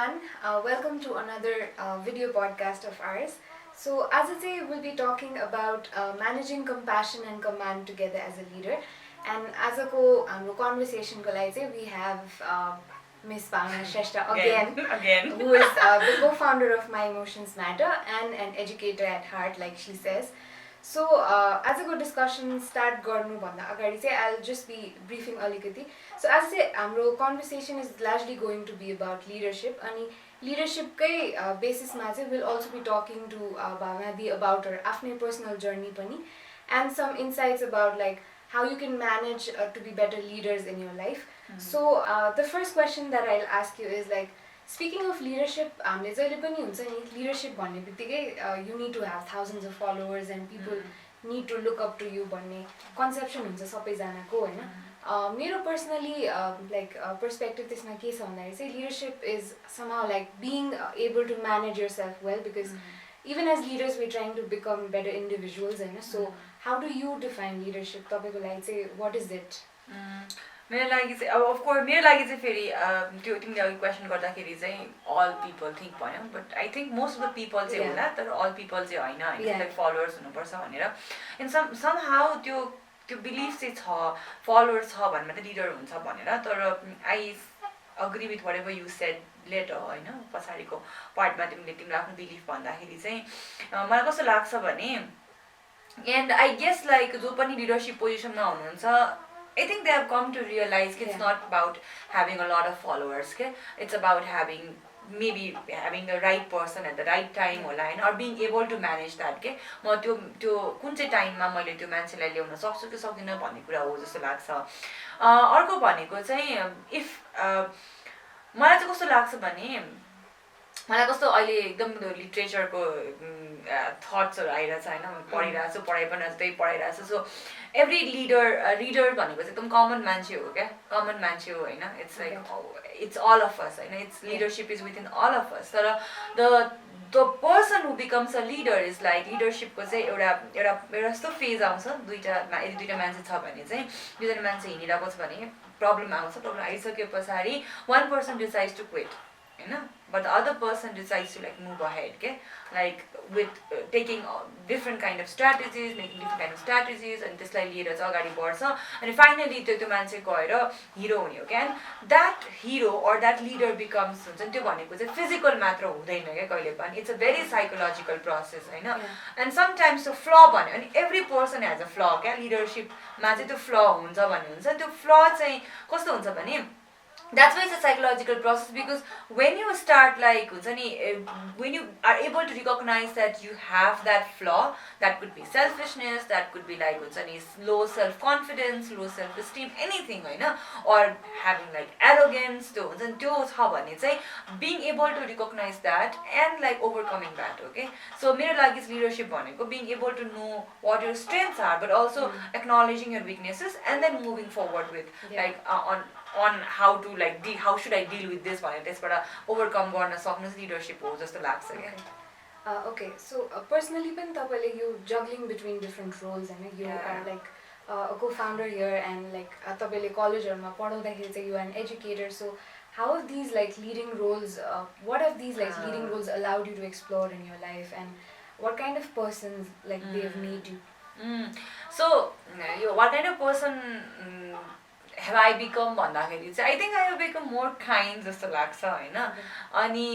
everyone. Welcome to another video podcast of ours. So, as I say, we'll be talking about managing compassion and command together as a leader. And as a conversation, we have Miss Bhawana Shrestha again, who is the co-founder of My Emotions Matter and an educator at heart, like she says. So, as a good discussion start गर्नु भन्दा अगाडि चाहिँ I'll just be briefing अलिकति. So, as I say, हाम्रो conversation is largely going to be about leadership. अनि leadership कै basisमा चाहिँ we'll also be talking to Bhavana about her आफ्नै personal journey पनि and some insights about like how you can manage to be better leaders in your life. So, the first question that I'll ask you is like, speaking of leadership, हामीले जहिले पनि हुन्छ नि leadership भन्ने बित्तिकै you need to have thousands of followers and people need to look up to you भन्ने conception हुन्छ सबैजनाको हैन. मेरो personally like perspective त्यसमा के छ भन्दाखेरि चाहिँ leadership is somehow like being able to manage yourself well, because even as leaders we're trying to become better individuals हैन. So how do you define leadership? तपाईको लागि चाहिँ what is it? मेरो लागि चाहिँ अब अफ कोर्स मेरो लागि चाहिँ फेरि त्यो तिमीले अघि क्वेसन गर्दाखेरि चाहिँ अल पिपल थिङ्क भन्यो, but I think most of the people चाहिँ होला, तर अल पिपल चाहिँ होइन होइन, लाइक फलोवर्स हुनुपर्छ भनेर. एन्ड सम हाउ त्यो बिलिफ चाहिँ छ, फलोवर्स छ भने मात्रै लिडर हुन्छ भनेर. तर I agree with whatever you said later होइन, पछाडिको पार्टमा तिमीले आफ्नो बिलिफ भन्दाखेरि चाहिँ मलाई कस्तो लाग्छ भने, एन्ड आई गेस लाइक जो पनि लिडरसिप पोजिसनमा हुनुहुन्छ, I think they have come to realize it's not about having a lot of followers, okay? It's about having the right person at the right time होला हैन, or being able to manage that, okay? म त्यो कुन चाहिँ टाइममा मैले त्यो मान्छेलाई ल्याउन सक्छु कि सक्दिनँ भन्ने कुरा हो जस्तो लाग्छ. अर्को भनेको चाहिँ इफ मलाई चाहिँ कस्तो लाग्छ भने, मलाई कस्तो अहिले एकदम लिटरेचरको थट्सहरू आइरहेछ होइन, पढिरहेको छु, पढाइ पनि त्यही पढाइरहेको छु. सो एभ्री रिडर भनेको चाहिँ एकदम कमन मान्छे हो क्या, कमन मान्छे हो होइन. It's like it's all of us होइन, it's leadership is within all of us. तर the person who becomes a leader is like, लिडरसिपको चाहिँ एउटा यस्तो फेज आउँछ, यदि दुईवटा मान्छे छ भने चाहिँ, दुईजना मान्छे हिँडिरहेको छ भने प्रब्लम आउँछ. प्रब्लम आइसके पछाडि one person decides to quit होइन, but the other person decides to like move ahead, okay? Like with taking different kind of strategies, making different kind of strategies, and त्यसलाई लिएर चाहिँ अगाडि बढ्छ अनि फाइनली त्यो मान्छे गएर हिरो हुने हो क्या. And that hero or that leader becomes हुन्छ नि, त्यो भनेको चाहिँ फिजिकल मात्र हुँदैन क्या कहिले पनि, it's a very psychological process होइन. एन्ड समटाइम्स त्यो फ्ल भन्यो अनि एभ्री पर्सन हेज अ फ्ल क्या, लिडरसिपमा चाहिँ त्यो फ्ल हुन्छ भन्ने हुन्छ. त्यो फ्ल चाहिँ कस्तो हुन्छ भने, that's why it's a psychological process, because when you start like when you are able to recognize that you have that flaw, that could be selfishness, that could be like low self-confidence, low self-esteem, anything, or having like arrogance, being able to recognize that and like overcoming that, okay? So मेरो लागि is leadership भनेको being able to know what your strengths are, but also acknowledging your weaknesses and then moving forward with like on how to like how should I deal with this भनेर त्यसबाट overcome गर्न सक्नु leadership हो जस्तो लाग्छ क्या. Okay, so personally पनि तपाईले यो juggling between different roles हैन, you are like a co-founder here and like तपाईले कलेजहरुमा पढाउँदाखेरि चाहिँ you are an educator. So how have these like leading roles what have these like leading roles allowed you to explore in your life, and what kind of persons like they have made you? So what kind of person have I become भन्दाखेरि चाहिँ I think I have become more kind जस्तो लाग्छ होइन. अनि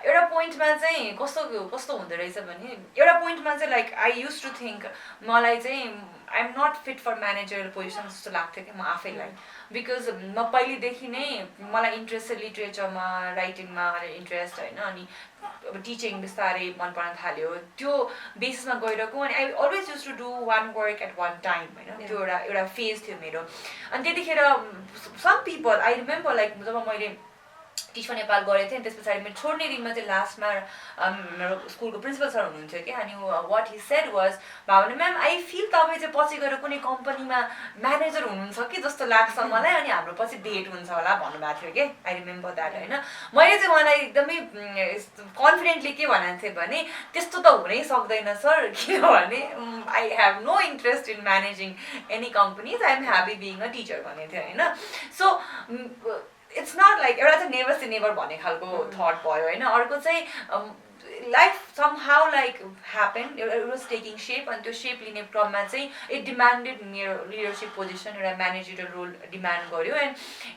एउटा पोइन्टमा चाहिँ कस्तो हुँदो रहेछ भने, एउटा पोइन्टमा चाहिँ like I used to think मलाई चाहिँ I am not fit for managerial position जस्तो लाग्थ्यो कि म आफैलाई, बिकज म पहिलेदेखि नै मलाई इन्ट्रेस्ट छ लिटरेचरमा, राइटिङमा इन्ट्रेस्ट होइन. अनि अब टिचिङ बिस्तारै मन पर्न थाल्यो, त्यो बेसिसमा गइरहेको. अनि I always used to do one work at one time होइन, त्यो एउटा फेज थियो मेरो. अनि त्यतिखेर some people I remember like जब मैले टिच फर नेपाल गरेको थिएँ, त्यस पछाडि मैले छोड्ने दिनमा चाहिँ लास्टमा मेरो स्कुलको प्रिन्सिपल सर हुनुहुन्थ्यो क्या. अनि वाट हि सेड वाज, भावना म्याम आई फिल तपाईँ चाहिँ पछि गएर कुनै कम्पनीमा म्यानेजर हुनुहुन्छ कि जस्तो लाग्छ मलाई, अनि हाम्रो पछि डेट हुन्छ होला भन्नुभएको थियो कि. आई रिमेम्बर द्याट होइन. मैले चाहिँ उहाँलाई एकदमै कन्फिडेन्टली के भनेको थिएँ भने, त्यस्तो त हुनै सक्दैन सर, किनभने I have no interest in managing any companies, I am happy being a teacher भनेको थिएँ होइन. सो it's not like एउटा चाहिँ never say never भन्ने खालको thought भयो होइन अर्को चाहिँ life somehow like happened it was taking shape and त्यो shape लिने क्रममा चाहिँ it demanded मेरो leadership position एउटा managerial role demand गर्यो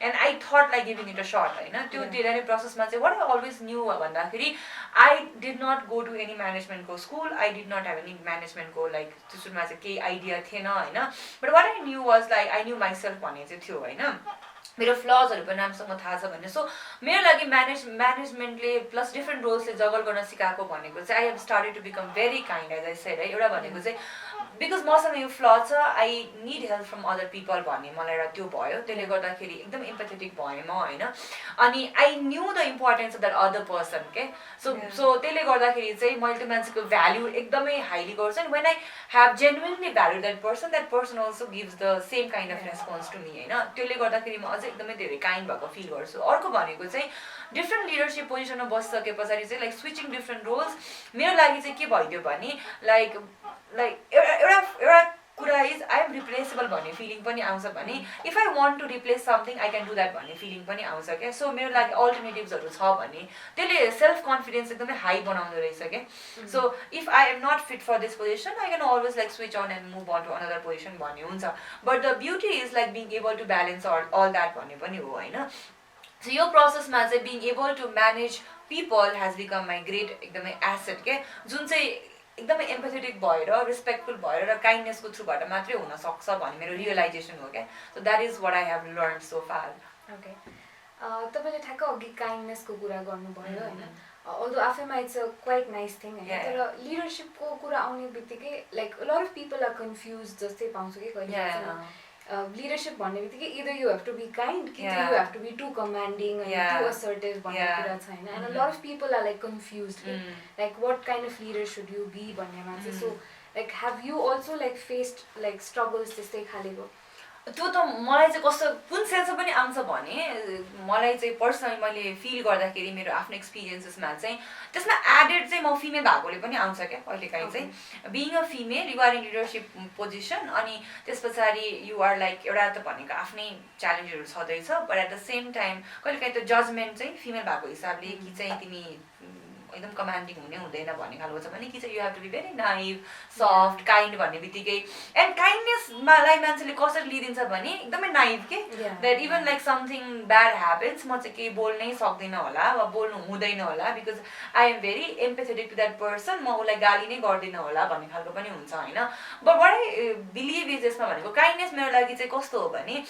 and I thought like giving it a shot होइन त्यो धेरै processमा चाहिँ what I always knew भन्दाखेरि I did not go to any management को school I did not have any management को like त्यो सुरुमा चाहिँ केही idea थिएन होइन but what I knew was like I knew myself भन्ने चाहिँ थियो होइन मेरो फ्लजहरू पनि राम्रोसँग थाहा छ भन्ने सो मेरो लागि म्यानेजमेन्टले प्लस डिफ्रेन्ट रोल्सले जगल गर्न सिकाएको भनेको चाहिँ I have started to become very kind as I said है एउटा भनेको चाहिँ बिकज मसँग यो फ्ल छ I need help from other people भन्ने मलाई एउटा त्यो भयो त्यसले गर्दाखेरि एकदम इम्पेथेटिक भएँ म होइन अनि I knew the importance of that other person के सो त्यसले गर्दाखेरि चाहिँ मैले त्यो मान्छेको भ्याल्यु एकदमै हाइली गर्छु and when I have genuinely value that person also gives the same kind of response to me होइन त्यसले गर्दाखेरि म अझै एकदमै धेरै काइन्ड भएको फिल गर्छु अर्को भनेको चाहिँ डिफ्रेन्ट लिडरसिप पोजिसनमा बसिसके पछाडि चाहिँ लाइक स्विचिङ डिफ्रेन्ट रोल्स मेरो लागि चाहिँ के भइदियो भने लाइक एउटा कुरा इज आई एम रिप्लेसेबल भन्ने फिलिङ पनि आउँछ भने if I want to replace something I can do that भन्ने फिलिङ पनि आउँछ क्या सो मेरो लागि अल्टरनेटिभ्सहरू छ भने त्यसले सेल्फ कन्फिडेन्स एकदमै हाई बनाउँदो रहेछ क्या so if I am not fit for this position I can always like switch on and move on to another position भन्ने हुन्छ but the beauty is like being able to balance all that भन्ने पनि हो होइन so यो प्रोसेसमा चाहिँ being able to manage people has become my great एकदमै एसेट के जुन चाहिँ एकदमै एम्पेथेटिक भएर रेस्पेक्टफुल भएर र काइन्डनेसको थ्रुबाट मात्रै हुन सक्छ भन्ने मेरो रियलाइजेसन हो क्या so that is what I have learn so far okay तपाईँले ठ्याक्क अघि काइन्डनेसको कुरा गर्नुभयो होइन अल्दो आफैमा it's a quite nice thing होइन तर लिडरसिपको कुरा आउने बित्तिकै like lot of people are confuse जस्तै पाउँछु कि कहिले leadership भन्ने बित्तिकै either you have to be kind कि you have to be too commanding and too assertive भन्ने कुरा छ हैन and a lot of people are like confused like what kind of leader should you be भन्नेमा चाहिँ so like have you also like faced like struggles त्यस्तै खालेको त्यो त मलाई चाहिँ कस्तो कुन सेन्समा पनि आउँछ भने मलाई चाहिँ पर्सनली मैले फिल गर्दाखेरि मेरो आफ्नो एक्सपिरियन्सेसमा चाहिँ त्यसमा एडेड चाहिँ म फिमेल भएकोले पनि आउँछ क्या कहिलेकाहीँ चाहिँ being a female you are in leadership position अनि त्यस पछाडि यु आर लाइक एउटा त भनेको आफ्नै च्यालेन्जहरू छँदैछ but at the same time कहिलेकाहीँ त्यो जजमेन्ट चाहिँ फिमेल भएको हिसाबले कि चाहिँ तिमी एकदम कमान्डिङ हुने हुँदैन भन्ने खालको छ भने कि चाहिँ you have to be very naive soft kind भन्ने बित्तिकै एन्ड काइन्डनेसलाई मान्छेले कसरी लिइदिन्छ भने एकदमै नाइभ के that even like something bad happens म चाहिँ केही बोल्नै सक्दिनँ होला वा बोल्नु हुँदैन होला because I am very empathetic to that person म उसलाई गाली नै गर्दिनँ होला भन्ने खालको पनि हुन्छ होइन but what I believe is यसमा भनेको काइन्डनेस मेरो लागि चाहिँ कस्तो हो भने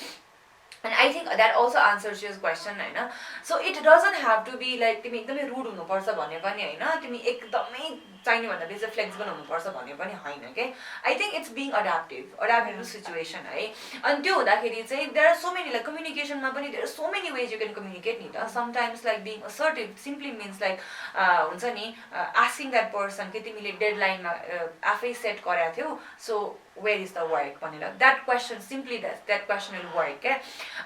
and I think that also answers your question हैन so it doesn't have to be like तिमी एकदमै रुड हुनुपर्छ भन्ने पनि हैन तिमी एकदमै चाहिने भन्दा बेसी फ्लेक्सिबल हुनुपर्छ भन्ने पनि हैन के I think it's being adaptive to situation है अनि त्यो हुँदाखेरि चाहिँ there are so many like कम्युनिकेसनमा पनि there are so many ways you can communicate नि त sometimes like being assertive simply means like हुन्छ नि आस्किङ द्याट पर्सन कि तिमीले डेडलाइनमा आफै सेट गरेका थियौ so where is the work भनेर that question simply that question will work okay?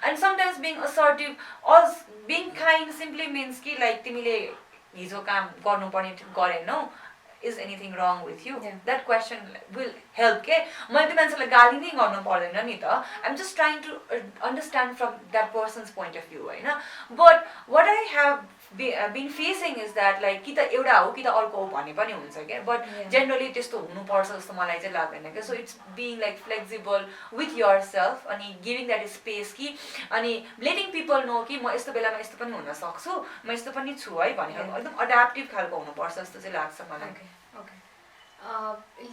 and sometimes being assertive or being kind simply means कि like तिमीले हिजो काम गर्नुपर्ने गरेनौ is anything wrong with you that question will help के मैले त्यो मान्छेलाई गाली नै गर्नु पर्दैन नि त I'm just trying to understand from that person's point of view हैन but what I have been facing is that like कि त एउटा हो कि त अर्को हो भन्ने पनि हुन्छ के but generally त्यस्तो हुनुपर्छ जस्तो मलाई चाहिँ लाग्दैन के so it's being like flexible with yourself अनि giving that space कि अनि letting people know कि म यस्तो बेलामा यस्तो पनि हुन सक्छु म यस्तो पनि छु है भन्ने एकदम अड्याप्टिभ खालको हुनुपर्छ जस्तो चाहिँ लाग्छ मलाई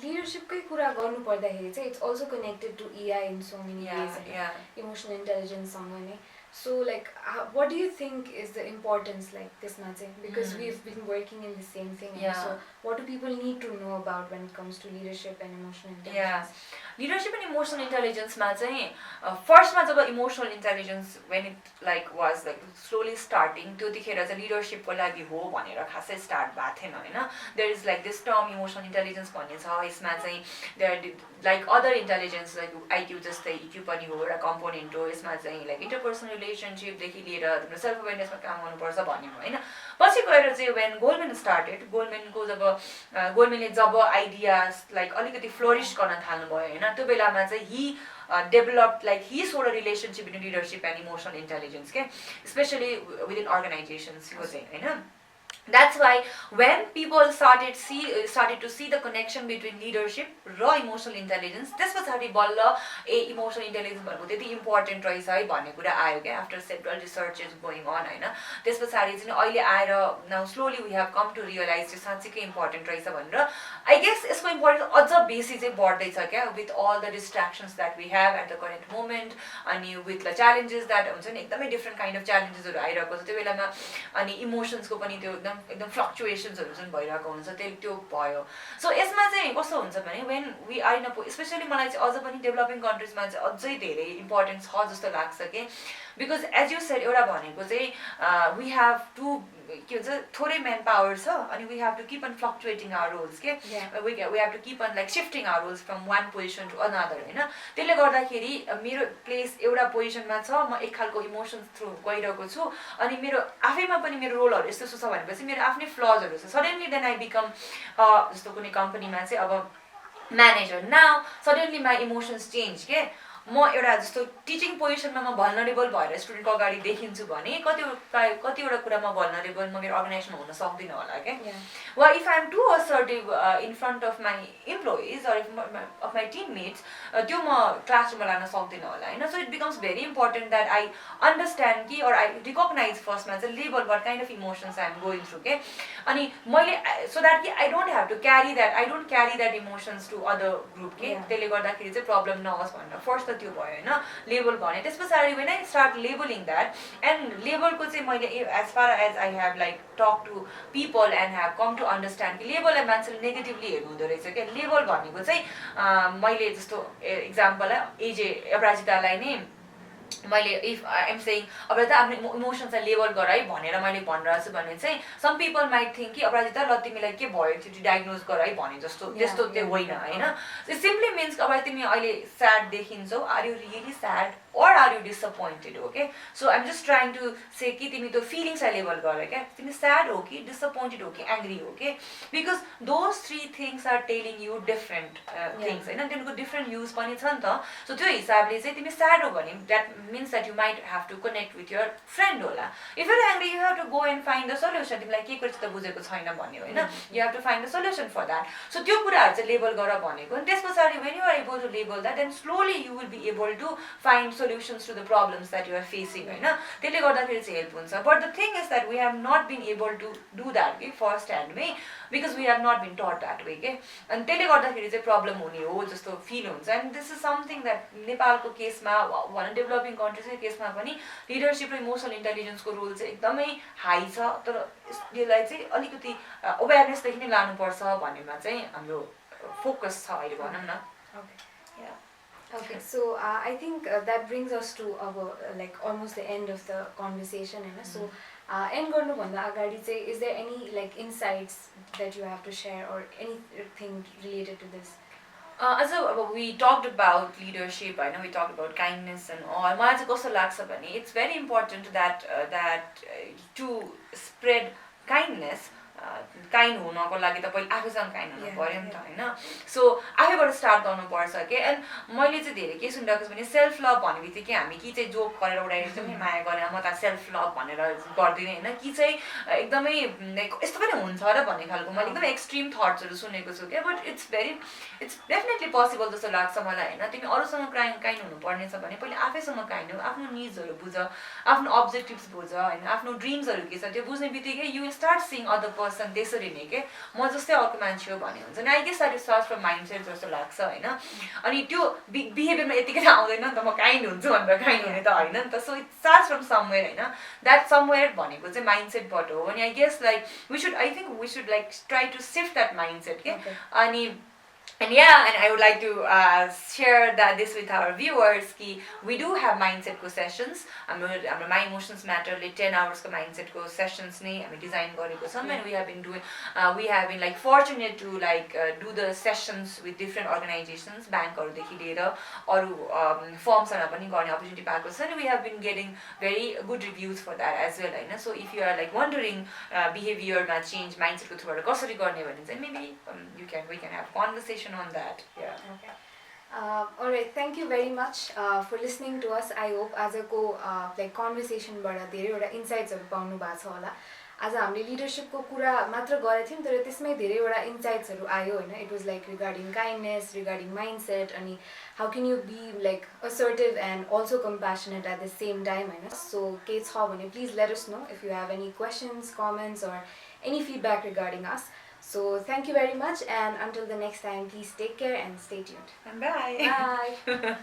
लिडरसिपकै कुरा गर्नु पर्दाखेरि चाहिँ it's also connected to EI in so many ways emotional इन्टेलिजेन्ससँग नै so like what do you think is the importance like this matching because we've been working in the same thing so what do people need to know about when it comes to leadership and emotional intelligence leadership and emotional intelligence ma chahi first ma jab emotional intelligence when it like was like slowly starting त्यो दिखेर चाहिँ leadership को लागि हो भनेर खासै start भएको थिएन हैन there is like this term emotional intelligence भन्ने छ यसमा चाहिँ there like other intelligence like IQ जस्तै EQ पनि हो एउटा कम्पोनेन्ट हो यसमा चाहिँ like interpersonal relationship देखि लिएर तिम्रो सेल्फ अवेयरनेसमा काम गर्नुपर्छ भन्ने हो हैन पछि गएर चाहिँ when Goldman started, गोल्डमेनले जब आइडियाज लाइक अलिकति फ्लोरिस गर्न थाल्नुभयो होइन, त्यो बेलामा चाहिँ he developed, like he saw a relationship between leadership and emotional intelligence, okay? Especially within organizations, he was saying, you know. That's why when people started to see the connection between leadership र emotional intelligence, त्यस पछाडि बल्ल emotional intelligence भनेको त्यति important रहेछ है भन्ने कुरा आयो क्या, after several researches going on होइन. त्यस पछाडि चाहिँ अहिले आएर now slowly we have come to realize चाहिँ साँच्चीकै important रहेछ भनेर. I guess यसको importance अझ बेसी चाहिँ बढ्दैछ क्या, with all the distractions that we have at the current moment, अनि with the challenges that हुन्छ नि, एकदमै different kind of challengesहरू आइरहेको छ त्यो बेलामा, अनि emotions को पनि त्यो एकदम फ्लक्चुएसन्सहरू जुन भइरहेको हुन्छ त्यो भयो. सो यसमा चाहिँ कस्तो हुन्छ भने when we are in a, specially मलाई चाहिँ अझ पनि डेभलपिङ कन्ट्रिजमा चाहिँ अझै धेरै इम्पोर्टेन्ट छ जस्तो लाग्छ कि, बिकज एज यु सेड एउटा भनेको चाहिँ वी हेभ टु के भन्छ थोरै म्यान पावर छ, अनि we have to keep on fluctuating our roles के, we have to keep on like shifting our roles from one position to another होइन. त्यसले गर्दाखेरि मेरो प्लेस एउटा पोजिसनमा छ, म एक खालको इमोसन्स थ्रु गइरहेको छु, अनि मेरो आफैमा पनि मेरो रोलहरू यस्तो छ भनेपछि मेरो आफ्नै फ्लजहरू छ. सडनली देन आई बिकम जस्तो कुनै कम्पनीमा चाहिँ अब manager, now suddenly my emotions change के, म एउटा जस्तो टिचिङ पोजिसनमा म भल्नरेबल भएर स्टुडेन्टको अगाडि देखिन्छु भने कतिवटा कुरा म भल्नरेबल म मेरो अर्गनाइजेसनमा हुन सक्दिनँ होला क्या. वा if I am to assertive in front of my employees or of my teammates, त्यो म क्लासरुममा लान सक्दिनँ होला होइन. So it becomes very important that I understand कि, अर आई रिकग्नाइज फर्स्टमा चाहिँ level what kind of emotions I am going through के, अनि मैले सो द्याट कि I don't have to carry that emotions to other group के, त्यसले गर्दाखेरि चाहिँ प्रब्लम नहोस् भनेर फर्स्ट त्यो भयो होइन लेबल भने. त्यस पछाडि when I start labeling that, and लेबलको चाहिँ मैले as far as I have like talked to people and have come to understand कि लेबललाई मान्छेले नेगेटिभली हेर्नु हुँदो रहेछ क्या. लेबल भनेको चाहिँ मैले जस्तो इक्जाम्पल एजे अपराजितालाई नै मैले इफ आई एम सेइङ अब त आफ्नो इमोसन्सलाई लेबल गर है भनेर मैले भनिरहेको छु भने चाहिँ सम पिपल माइट थिङ्क कि अपराजिता ल तिमीलाई के भयो त्यो डायग्नोज गर है भने जस्तो, त्यस्तो त्यो होइन होइन. इट सिम्पली मिन्स अब तिमी अहिले स्याड देखिन्छौ, are you really sad or are you disappointed, okay? So I'm just trying to say कि तिमी त्यो फिलिङ्सलाई लेबल गर क्या, तिमी स्याड हो कि डिसअपोइन्टेड हो कि एङ्ग्री हो कि, because those three things are telling you different things होइन, तिमीको डिफ्रेन्ट युज पनि छ नि त. सो त्यो हिसाबले चाहिँ तिमी स्याड हो भने that means that you might have to connect with your friend होला. If you're angry you have to go and find the solution, तिमीलाई के कुरा त बुझेको छैन भन्यो होइन, you have to find the solution for that. So त्यो कुराहरू चाहिँ लेबल गर भनेको. अनि त्यस पछाडि when you are able to label that, then slowly you will be able to find solutions to the problems that you are facing होइन. त्यसले गर्दाखेरि चाहिँ हेल्प हुन्छ. But the thing is that we have not been able to do that कि first ह्यान्डमै, because we have not been taught that way के, अनि त्यसले गर्दाखेरि चाहिँ प्रब्लम हुने हो जस्तो फिल हुन्छ. And this is something that नेपालको केसमा भनौँ डेभलपिङ कन्ट्रिजको केसमा पनि लिडरसिप र इमोसनल इन्टेलिजेन्सको रोल चाहिँ एकदमै हाई छ. तर यसलाई चाहिँ अलिकति अवेरनेसदेखि नै लानुपर्छ भन्नेमा चाहिँ हाम्रो फोकस छ अहिले भनौँ न. Okay, so I think that brings us to our like almost the end of the conversation, and so end garnu bhanda agadi chai, is there any like insights that you have to share or anything related to this? As we talked about leadership, I know we talked about kindness and all. मलाई चाहिँ कस्तो लाग्छ भने it's very important that to spread kindness, kind हुनको लागि त पहिले आफैसँग kind हुनु पऱ्यो नि त होइन. सो आफैबाट स्टार्ट गर्नुपर्छ के. एन्ड मैले चाहिँ धेरै के सुनिरहेको छु भने सेल्फ लभ भन्ने बित्तिकै हामी कि चाहिँ जोक गरेर उडाइरहेको छौँ, माया गरेर म त सेल्फ लभ भनेर गर्दिनँ होइन, कि चाहिँ एकदमै यस्तो पनि हुन्छ र भन्ने खालको मैले एकदमै एक्सट्रिम थट्सहरू सुनेको छु क्या. बट इट्स डेफिनेटली पोसिबल जस्तो लाग्छ मलाई होइन. तिमी अरूसँग काइन्ड हुनुपर्ने छ भने पहिले आफैसँग काइन्ड हो, आफ्नो निड्सहरू बुझ, आफ्नो अब्जेक्टिभ्स बुझ होइन, आफ्नो ड्रिम्सहरू के छ त्यो बुझ्ने बित्तिकै you will start seeing other person त्यसरी नै के म जस्तै अर्को मान्छे हो भन्ने हुन्छ नि. I guess that is starts from mindset जस्तो लाग्छ होइन. अनि त्यो बिहेभियरमा यतिकै त आउँदैन नि त म काइन्ड हुन्छु भनेर काइन्ड हुने त होइन नि त. So it starts from somewhere होइन. द्याट समवेयर भनेको चाहिँ माइन्डसेटबाट हो. अनि I guess like I think we should like try to shift that mindset के. अनि And yeah, and I would like to share this with our viewers कि we do have mindset को sessions. हाम्रो My Emotions Matter ले 10 hours को mindset को sessions नै हामी design गरेको छौँ, and we have been like fortunate to like do the sessions with different organizations, ब्याङ्कहरूदेखि लिएर अरू फर्म्सहरूमा पनि गर्ने opportunity पाएको छ, and we have been getting very good reviews for that as well हैन. So if you are like wondering behavior मा change mindset को थ्रुबाट कसरी गर्ने भने चाहिँ maybe we can have conversation on that. Yeah. Okay. Alright, thank you very much for listening to us. I hope आजको like conversation बाट धेरैवटा इन्साइट्सहरू पाउनु भएको छ होला. आज हामीले लिडरशिपको कुरा मात्र गरेको थियौँ, तर त्यसमै धेरैवटा इन्साइट्सहरू आयो हैन. It was like regarding kindness, regarding mindset, अनि how can you be like assertive and also compassionate at the same time हैन. So के छ भने please let us know if you have any questions, comments or any feedback regarding us. So thank you very much, and until the next time, please take care and stay tuned. And bye. Bye.